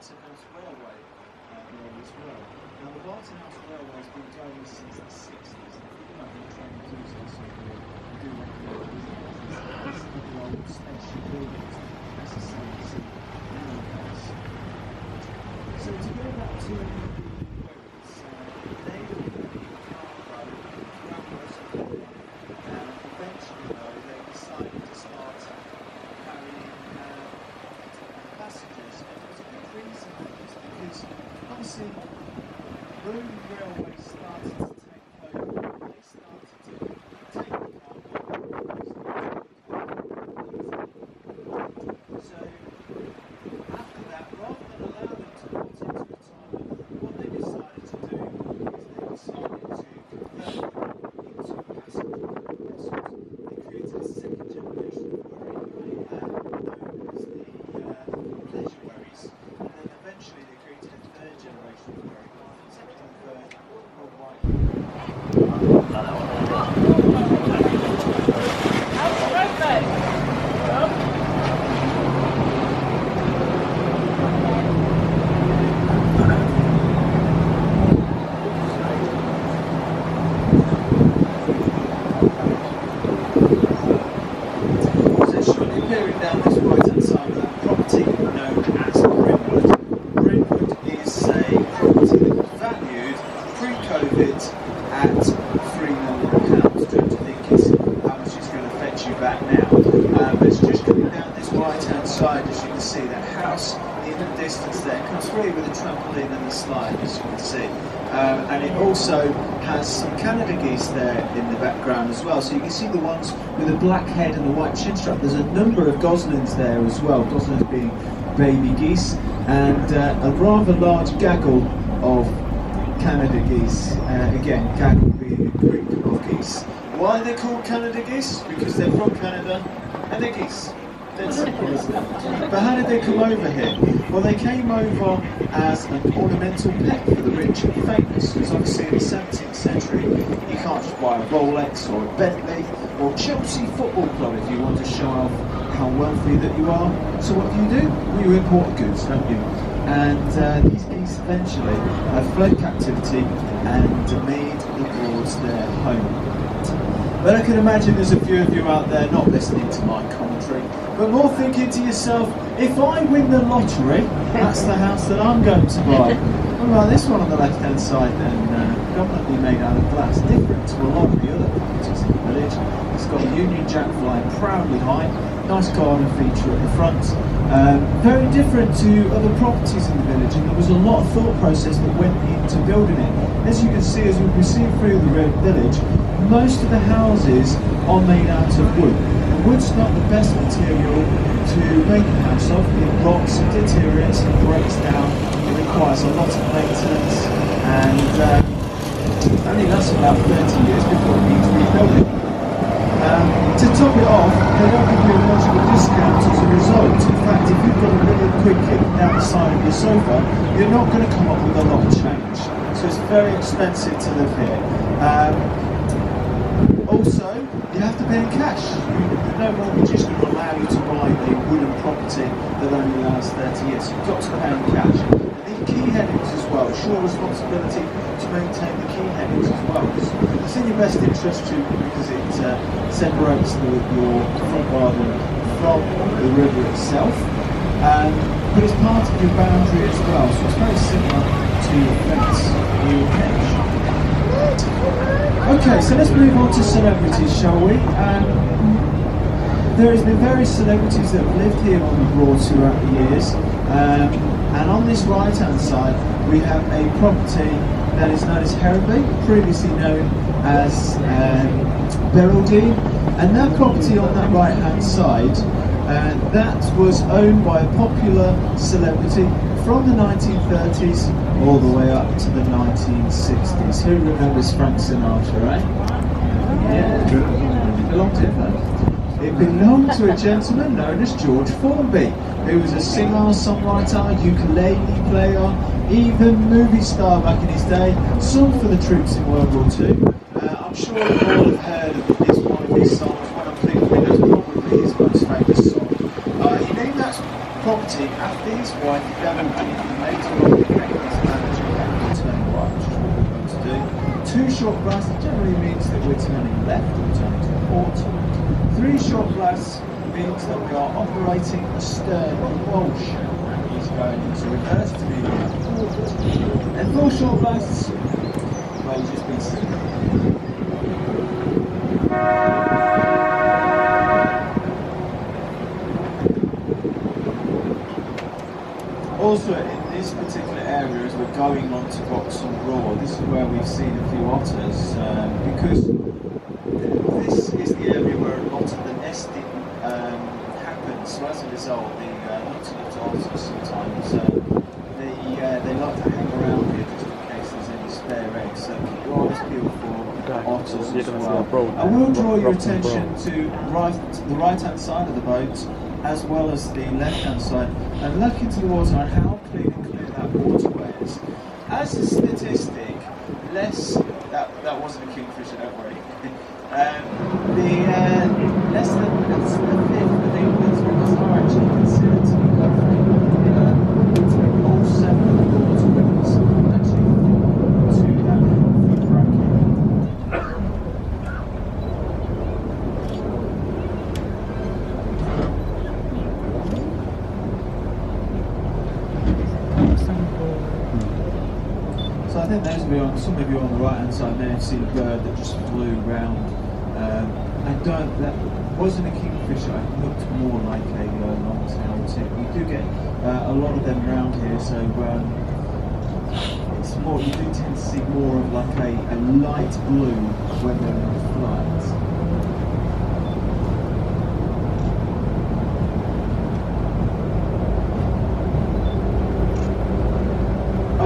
Barton-House Railway there as well. Now the Barton-House Railway has been going since the 60s. You might be a train enthusiast, so you do recognise it. It's the old station buildings that necessarily see nowadays. So to go back to the queries, they were eventually though they decided to start carrying passengers, and there was a good reason for this, because obviously when railways started to take over, they started to take the cargo. So after that, rather than allow them to put into retirement, what they decided to do is they decided to convert them into passenger vessels. They created a second generation of wherry, known as the pleasure wherries, and then eventually they created a third generation of wherry, second and third worldwide. Appearing down this right-hand side of that property known as Brynwood. Brynwood is a property that was valued pre-COVID at £3 million. Don't you think it's how much it's going to fetch you back now? But it's just coming down this right-hand side, as you can see, that house in the distance there comes free with a trampoline and a slide, as you can see. And it also has some Canada geese there in the background as well. So you can see the ones with a black head and a white chin strap. There's a number of goslings there as well, goslings being baby geese, and a rather large gaggle of Canada geese. Again, gaggle being a group of geese. Why are they called Canada geese? Because they're from Canada and they're geese. That's simple, isn't it? But how did they come over here? Well, they came over as an ornamental pet for the rich and famous, because obviously in the 17th century you can't just buy a Rolex or a Bentley or Chelsea Football Club if you want to show off how wealthy that you are. So what do? Well, you import goods, don't you? And these geese eventually fled captivity and made the Broads their home. But I can imagine there's a few of you out there not listening to my commentary, but more thinking to yourself, if I win the lottery, that's the house that I'm going to buy. What about this one on the left hand side then? Predominantly made out of glass, different to a lot of the other properties in the village. It's got a Union Jack flying proudly high, nice garden feature at the front. Very different to other properties in the village, and there was a lot of thought process that went into building it. As you can see, as we proceed through the village, most of the houses are made out of wood. And wood's not the best material to make a house of. It rots, it deteriorates, it breaks down, it requires a lot of maintenance, and only lasts about 30 years before it needs rebuilding. To top it off, they don't give you a much of a discount as a result. In fact, if you've got a little quick kick down the side of your sofa, you're not going to come up with a lot of change. So it's very expensive to live here. Also, you have to pay in cash. No mortgage is going to allow you to buy a wooden property that only lasts 30 years. You've got to pay in cash. And the key headings as well. It's your responsibility to maintain the key headings as well. It's in your best interest to, because it separates your front garden from the river itself. But it's part of your boundary as well. So it's very similar to your fence or your hedge. Okay, so let's move on to celebrities, shall we? There has been various celebrities that have lived here on the Broads throughout the years, and on this right-hand side we have a property that is known as Herrenby, previously known as Beraldine, and that property on that right-hand side, that was owned by a popular celebrity from the 1930s all the way up to the 1960s. Who remembers Frank Sinatra, right? Yeah, it belonged to him. It belonged to a gentleman known as George Formby, who was a singer, songwriter, ukulele player, even movie star back in his day, sung for the troops in World War II. I'm sure you all have heard of one of his songs. When I'm thinking, that's probably his most famous song. He named that property at these wide level deep later on the case managing and turning right, which is what we're going to do. 2 short blasts generally means that we're turning left or turning to port. 3 short blasts means that we are operating astern emulsion and is going into reverse to be forward. And 4 short blasts, well, you've just been seen. Also, in this particular area, as we're going on to Vauxhall Broad, this is where we've seen a few otters, because this is the area where a lot of the nesting happens. So as a result, the lots of otters sometimes they like to hang around here just in case there's any spare eggs. So keep your eyes peeled for otters as well. I will draw your attention to the right-hand side of the boat, as well as the left-hand side, and look into the water and how clean and clear that waterway is. As a statistic, less that wasn't a kingfisher, don't worry. Less than a fifth of England's rivers are actually considered to be lovely. All 7 of the water rivers actually fall to that bracket. So I think those of you some of you on the right hand side may have seen a bird that just flew round. That wasn't a kingfisher, it looked more like a long-tailed tip. We do get a lot of them around here, so it's more, you do tend to see more of like a light blue when they're in flight.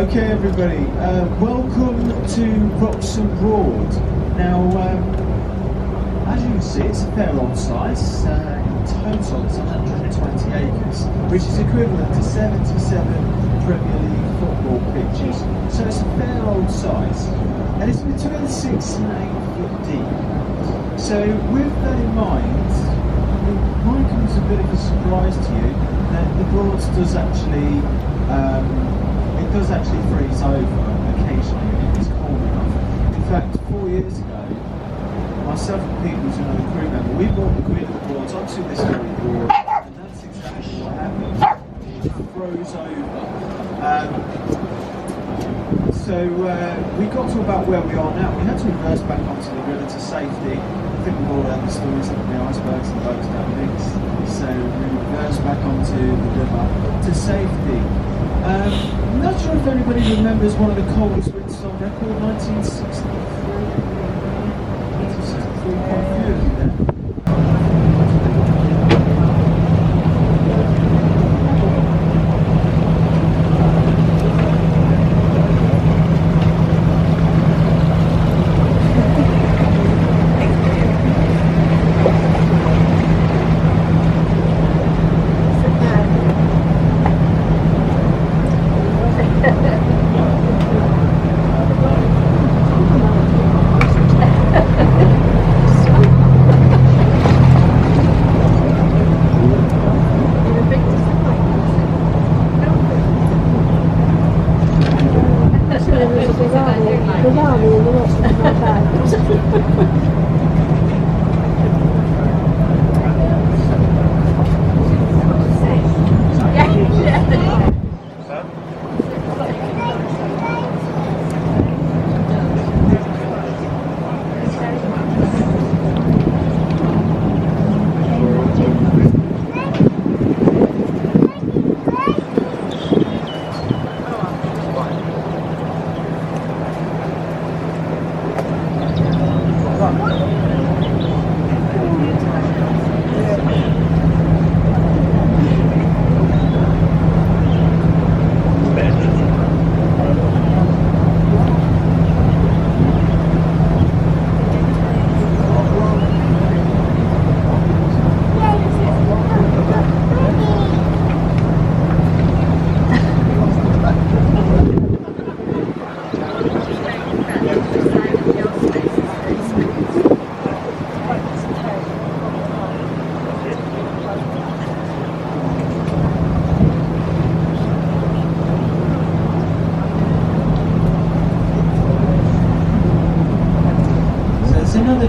Okay everybody, welcome to Vauxhall Broad. Now, as you can see, it's a fair old size. In total, it's 120 acres, which is equivalent to 77 Premier League football pitches. So it's a fair old size, and it's between 6 and 8 foot deep. So with that in mind, it might come as a bit of a surprise to you that the Broads does actually freeze over occasionally if it's cold enough. In fact, 4 years ago, myself and Pete, who's another crew member, we brought the Queen of the Broads onto this very board, and that's exactly what happened. It froze over. So we got to about where we are now. We had to reverse back onto the river to safety. I think we've all heard the stories of the icebergs and the boats down links. So we reversed back onto the river to safety. I'm not sure if anybody remembers one of the coldest winters on record, 1963. Quite a few of you there.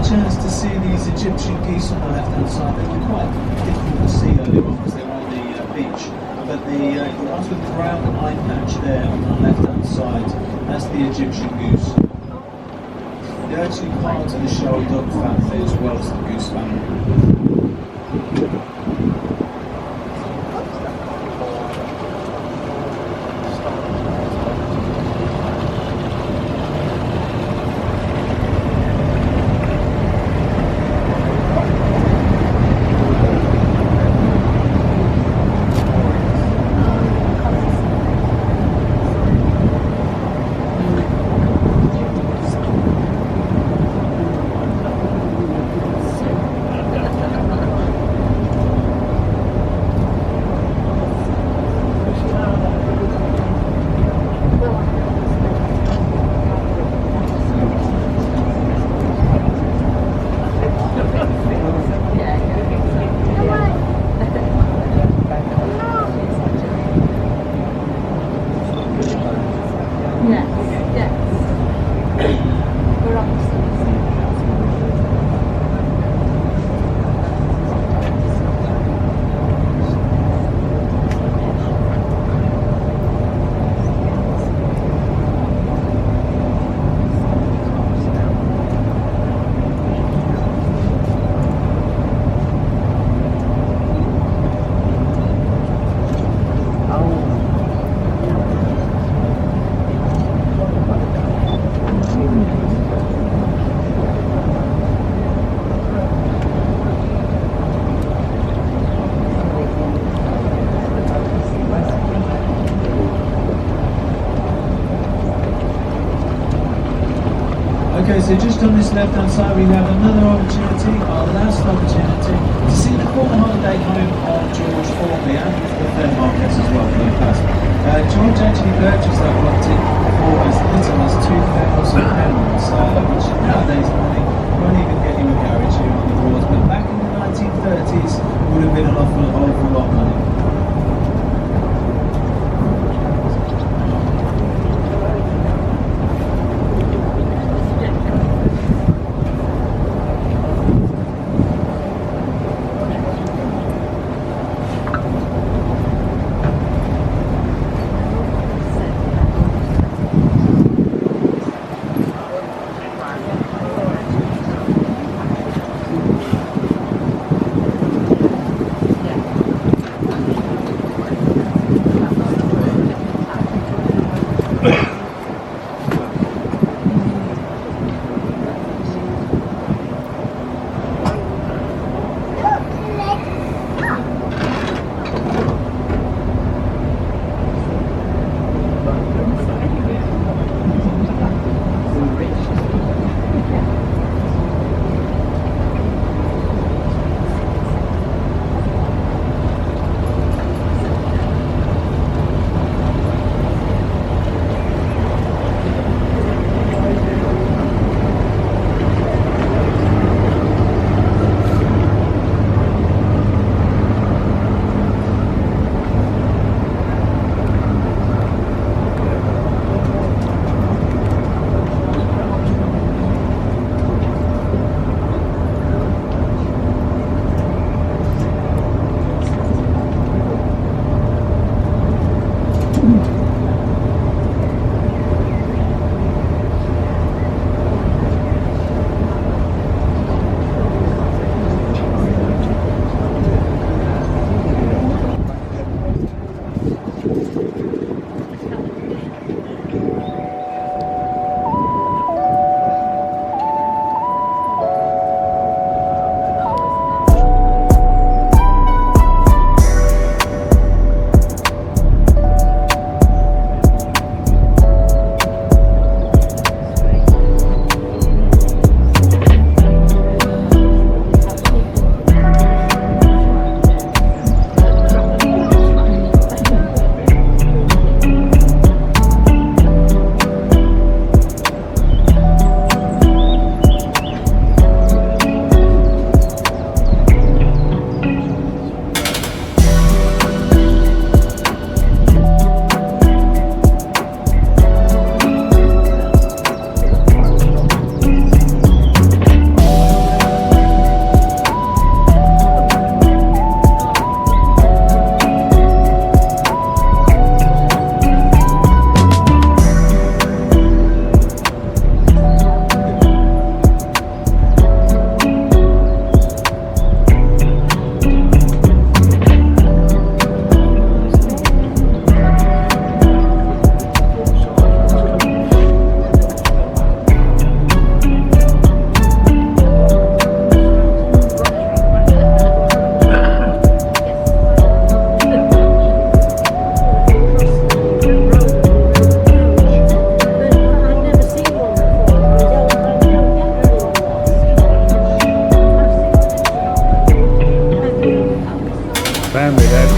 a chance to see these Egyptian geese on the left-hand side. They were quite difficult to see earlier on because they were on the beach. But the ones with the brown eye patch there on the left-hand side, that's the Egyptian goose. They're actually part of the show dog family as well as the goose family. Okay, so just on this left-hand side we have another opportunity, our last opportunity, to see the former holiday home of George Formby and the Fair Markets as well for the past. George actually purchased that property for as little as £2,000, which nowadays money won't even get you a garage here on the Broads, but back in the 1930s would have been an awful lot of money. family, that's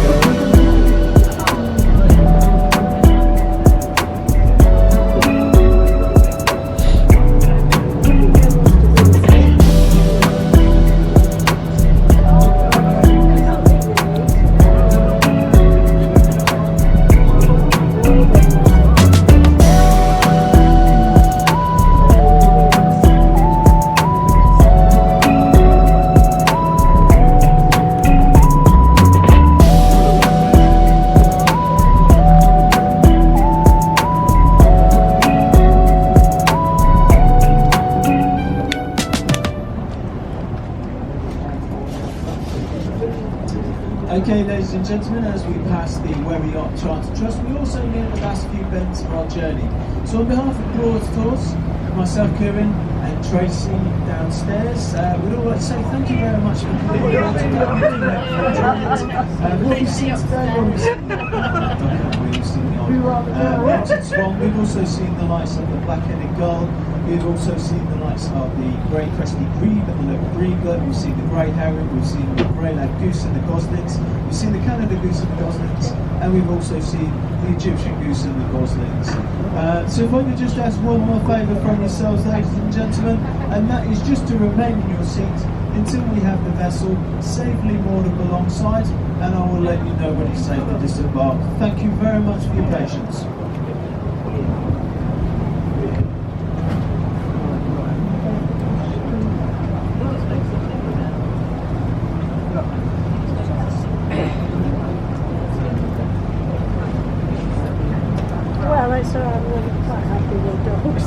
Okay, ladies and gentlemen, as we pass the Wherry Yacht Charter Trust, we also near the last few bends of our journey. So on behalf of Broads Tours, myself, Kieran, and Tracy downstairs, we'd all like to say thank you very much for coming along today. What we've seen today, we've seen the mountain swan, we've also seen the lights of the black-headed gull, we've also seen the lights of the grey crested grebe and the local breedlet, we've seen the grey heron, we've seen the grey-lag goose and the goslings, we've seen the Canada goose and the goslings, and we've also seen the Egyptian goose and the goslings. So if I could just ask one more favour from yourselves, ladies and gentlemen, and that is just to remain in your seat until we have the vessel safely moored up alongside, and I will let you know when it's safe to disembark. Thank you very much for your patience. Well, it's all right, I'm really quite happy with dogs.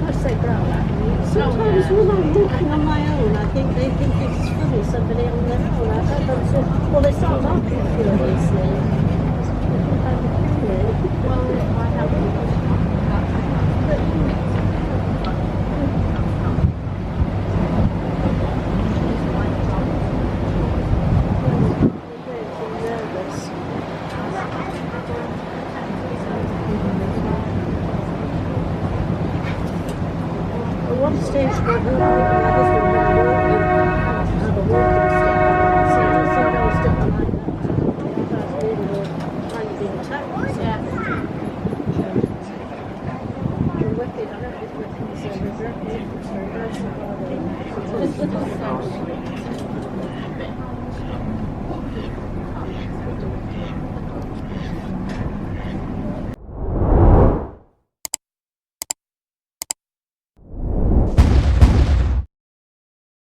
I say growl at me. Sometimes when I'm walking on my own, I think they think it's funny, somebody on their own. I don't know, so, well, they start laughing furiously. Well, I haven't. At one stage, my husband